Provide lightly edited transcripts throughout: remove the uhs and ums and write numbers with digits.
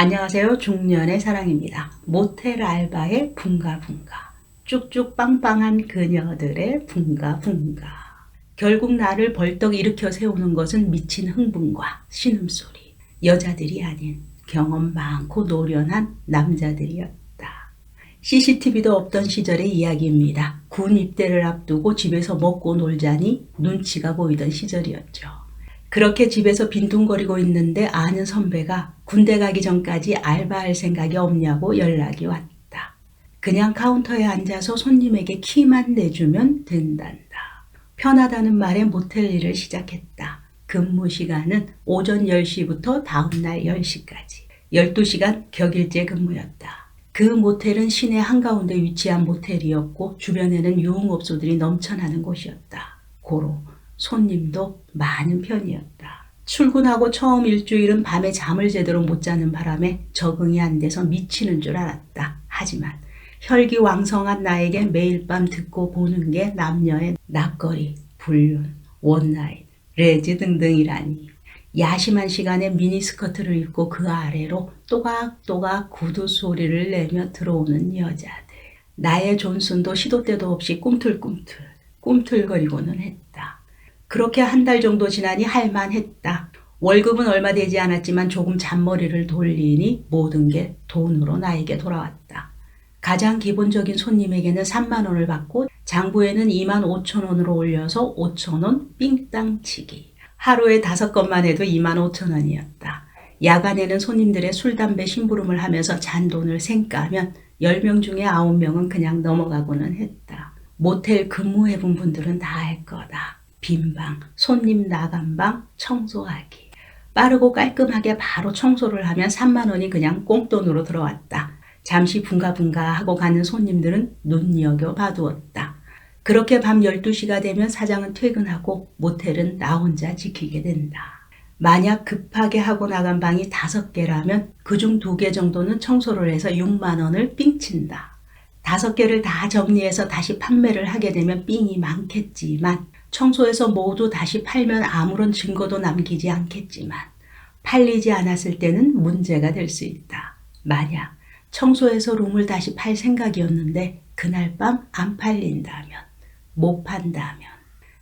안녕하세요. 중년의 사랑입니다. 모텔 알바의 붕가붕가. 쭉쭉 빵빵한 그녀들의 붕가붕가. 결국 나를 벌떡 일으켜 세우는 것은 미친 흥분과 신음소리. 여자들이 아닌 경험 많고 노련한 남자들이었다. CCTV도 없던 시절의 이야기입니다. 군 입대를 앞두고 집에서 먹고 놀자니 눈치가 보이던 시절이었죠. 그렇게 집에서 빈둥거리고 있는데 아는 선배가 군대 가기 전까지 알바할 생각이 없냐고 연락이 왔다. 그냥 카운터에 앉아서 손님에게 키만 내주면 된단다. 편하다는 말에 모텔 일을 시작했다. 근무 시간은 오전 10시부터 다음날 10시까지. 12시간 격일제 근무였다. 그 모텔은 시내 한가운데 위치한 모텔이었고 주변에는 유흥업소들이 넘쳐나는 곳이었다. 고로 손님도 많은 편이었다. 출근하고 처음 일주일은 밤에 잠을 제대로 못 자는 바람에 적응이 안 돼서 미치는 줄 알았다. 하지만 혈기왕성한 나에게 매일 밤 듣고 보는 게 남녀의 낯거리, 불륜, 원나잇, 레즈 등등이라니. 야심한 시간에 미니스커트를 입고 그 아래로 또각또각 구두 소리를 내며 들어오는 여자들. 나의 존슨도 시도 때도 없이 꿈틀거리고는 했다. 그렇게 한 달 정도 지나니 할만했다. 월급은 얼마 되지 않았지만 조금 잔머리를 돌리니 모든 게 돈으로 나에게 돌아왔다. 가장 기본적인 손님에게는 3만 원을 받고 장부에는 2만 5천 원으로 올려서 5천 원 삥땅치기. 하루에 5건만 해도 2만 5천 원이었다. 야간에는 손님들의 술, 담배, 심부름을 하면서 잔돈을 생까면 10명 중에 9명은 그냥 넘어가고는 했다. 모텔 근무해본 분들은 다 알 거다. 빈방, 손님 나간 방, 청소하기. 빠르고 깔끔하게 바로 청소를 하면 3만 원이 그냥 꽁돈으로 들어왔다. 잠시 붕가붕가 하고 가는 손님들은 눈여겨봐두었다. 그렇게 밤 12시가 되면 사장은 퇴근하고 모텔은 나 혼자 지키게 된다. 만약 급하게 하고 나간 방이 5개라면 그중 2개 정도는 청소를 해서 6만 원을 삥친다. 5개를 다 정리해서 다시 판매를 하게 되면 삥이 많겠지만 청소해서 모두 다시 팔면 아무런 증거도 남기지 않겠지만 팔리지 않았을 때는 문제가 될 수 있다. 만약 청소해서 룸을 다시 팔 생각이었는데 그날 밤 안 팔린다면, 못 판다면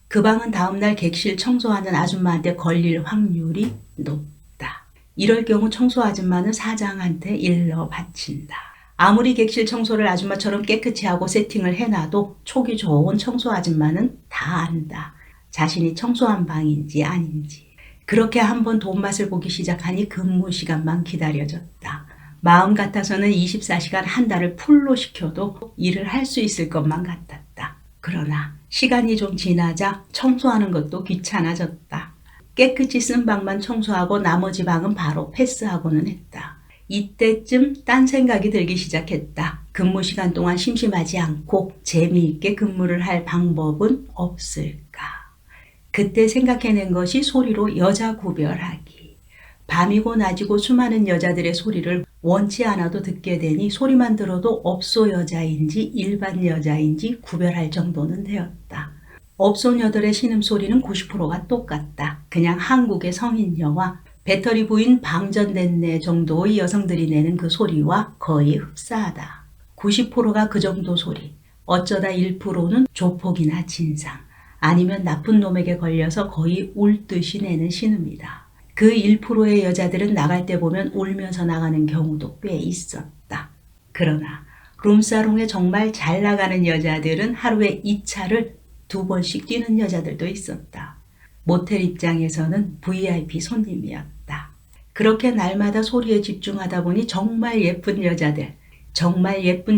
그 방은 다음날 객실 청소하는 아줌마한테 걸릴 확률이 높다. 이럴 경우 청소 아줌마는 사장한테 일러 바친다. 아무리 객실 청소를 아줌마처럼 깨끗이 하고 세팅을 해놔도 촉이 좋은 청소 아줌마는 다 안다. 자신이 청소한 방인지 아닌지. 그렇게 한번 돈맛을 보기 시작하니 근무 시간만 기다려졌다. 마음 같아서는 24시간 한 달을 풀로 시켜도 일을 할 수 있을 것만 같았다. 그러나 시간이 좀 지나자 청소하는 것도 귀찮아졌다. 깨끗이 쓴 방만 청소하고 나머지 방은 바로 패스하고는 했다. 이때쯤 딴 생각이 들기 시작했다. 근무 시간 동안 심심하지 않고 재미있게 근무를 할 방법은 없을까? 그때 생각해낸 것이 소리로 여자 구별하기. 밤이고 낮이고 수많은 여자들의 소리를 원치 않아도 듣게 되니 소리만 들어도 업소 여자인지 일반 여자인지 구별할 정도는 되었다. 업소녀들의 신음소리는 90%가 똑같다. 그냥 한국의 성인 여와 배터리 부인 방전됐네 정도의 여성들이 내는 그 소리와 거의 흡사하다. 90%가 그 정도 소리. 어쩌다 1%는 조폭이나 진상, 아니면 나쁜 놈에게 걸려서 거의 울듯이 내는 신음이다. 그 1%의 여자들은 나갈 때 보면 울면서 나가는 경우도 꽤 있었다. 그러나 룸사롱에 정말 잘 나가는 여자들은 하루에 2차를 2번씩 뛰는 여자들도 있었다. 모텔 입장에서는 VIP 손님이었다. 그렇게 날마다 소리에 집중하다 보니 정말 예쁜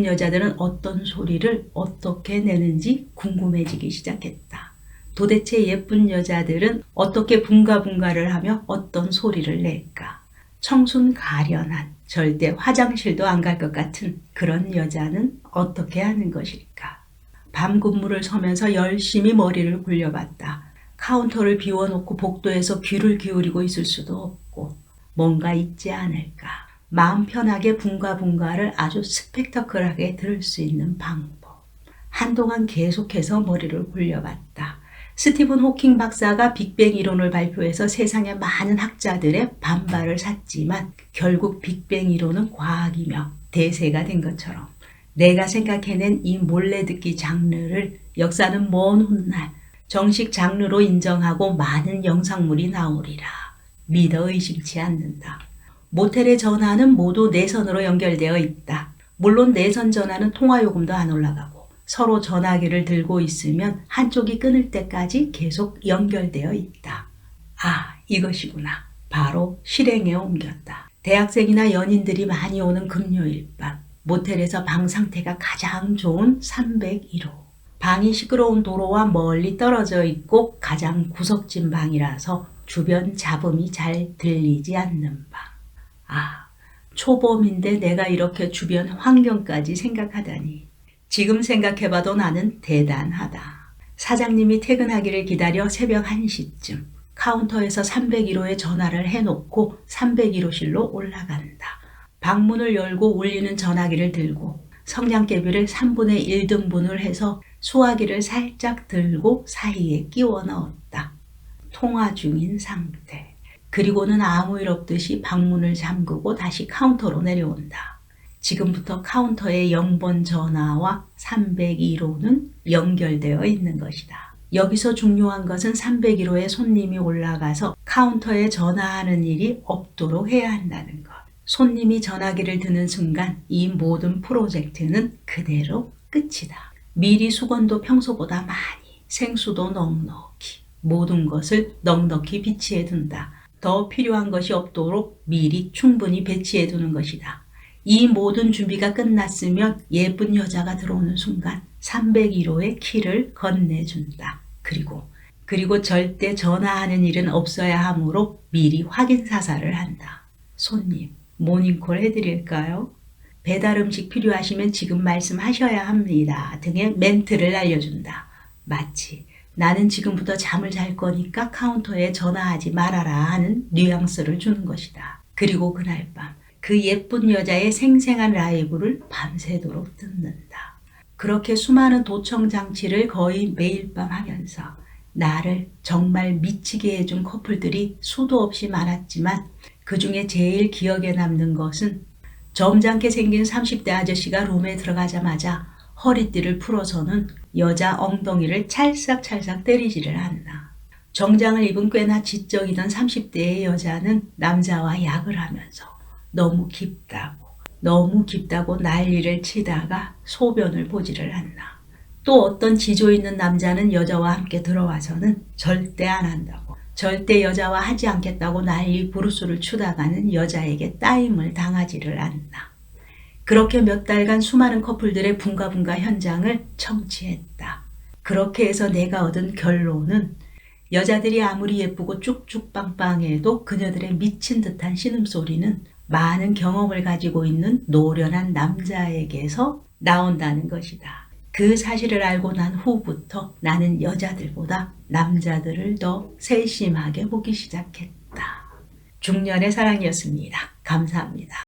여자들은 어떤 소리를 어떻게 내는지 궁금해지기 시작했다. 도대체 예쁜 여자들은 어떻게 붕가붕가를 하며 어떤 소리를 낼까? 청순 가련한, 절대 화장실도 안 갈 것 같은 그런 여자는 어떻게 하는 것일까? 밤 근무를 서면서 열심히 머리를 굴려봤다. 카운터를 비워놓고 복도에서 귀를 기울이고 있을 수도 없고 뭔가 있지 않을까. 마음 편하게 붕가붕가를 아주 스펙터클하게 들을 수 있는 방법. 한동안 계속해서 머리를 굴려봤다. 스티븐 호킹 박사가 빅뱅 이론을 발표해서 세상의 많은 학자들의 반발을 샀지만 결국 빅뱅 이론은 과학이며 대세가 된 것처럼 내가 생각해낸 이 몰래듣기 장르를 역사는 먼 훗날 정식 장르로 인정하고 많은 영상물이 나오리라 믿어 의심치 않는다. 모텔의 전화는 모두 내선으로 연결되어 있다. 물론 내선 전화는 통화요금도 안 올라가고 서로 전화기를 들고 있으면 한쪽이 끊을 때까지 계속 연결되어 있다. 아, 이것이구나. 바로 실행에 옮겼다. 대학생이나 연인들이 많이 오는 금요일 밤, 모텔에서 방 상태가 가장 좋은 301호. 방이 시끄러운 도로와 멀리 떨어져 있고 가장 구석진 방이라서 주변 잡음이 잘 들리지 않는 방. 아, 초범인데 내가 이렇게 주변 환경까지 생각하다니. 지금 생각해봐도 나는 대단하다. 사장님이 퇴근하기를 기다려 새벽 1시쯤 카운터에서 301호에 전화를 해놓고 301호실로 올라간다. 방문을 열고 울리는 전화기를 들고 성냥개비를 3분의 1등분을 해서 수화기를 살짝 들고 사이에 끼워 넣었다. 통화 중인 상태. 그리고는 아무 일 없듯이 방문을 잠그고 다시 카운터로 내려온다. 지금부터 카운터의 0번 전화와 301호는 연결되어 있는 것이다. 여기서 중요한 것은 301호에 손님이 올라가서 카운터에 전화하는 일이 없도록 해야 한다는 것. 손님이 전화기를 드는 순간 이 모든 프로젝트는 그대로 끝이다. 미리 수건도 평소보다 많이, 생수도 넉넉히, 모든 것을 넉넉히 비치해 둔다. 더 필요한 것이 없도록 미리 충분히 배치해 두는 것이다. 이 모든 준비가 끝났으면 예쁜 여자가 들어오는 순간 301호의 키를 건네준다. 그리고 절대 전화하는 일은 없어야 하므로 미리 확인 사살을 한다. 손님, 모닝콜 해드릴까요? 배달 음식 필요하시면 지금 말씀하셔야 합니다. 등의 멘트를 알려준다. 마치 나는 지금부터 잠을 잘 거니까 카운터에 전화하지 말아라 하는 뉘앙스를 주는 것이다. 그리고 그날 밤 그 예쁜 여자의 생생한 라이브를 밤새도록 듣는다. 그렇게 수많은 도청 장치를 거의 매일 밤 하면서 나를 정말 미치게 해준 커플들이 수도 없이 많았지만 그 중에 제일 기억에 남는 것은 점잖게 생긴 30대 아저씨가 룸에 들어가자마자 허리띠를 풀어서는 여자 엉덩이를 찰싹찰싹 때리지를 않나. 정장을 입은 꽤나 지적이던 30대의 여자는 남자와 약을 하면서 너무 깊다고 난리를 치다가 소변을 보지를 않나. 또 어떤 지조 있는 남자는 여자와 함께 들어와서는 절대 안 한다고, 절대 여자와 하지 않겠다고 난리 부르스를 추다가는 여자에게 따임을 당하지를 않나. 그렇게 몇 달간 수많은 커플들의 붕가붕가 현장을 청취했다. 그렇게 해서 내가 얻은 결론은 여자들이 아무리 예쁘고 쭉쭉 빵빵해도 그녀들의 미친 듯한 신음소리는 많은 경험을 가지고 있는 노련한 남자에게서 나온다는 것이다. 그 사실을 알고 난 후부터 나는 여자들보다 남자들을 더 세심하게 보기 시작했다. 중년의 사랑이었습니다. 감사합니다.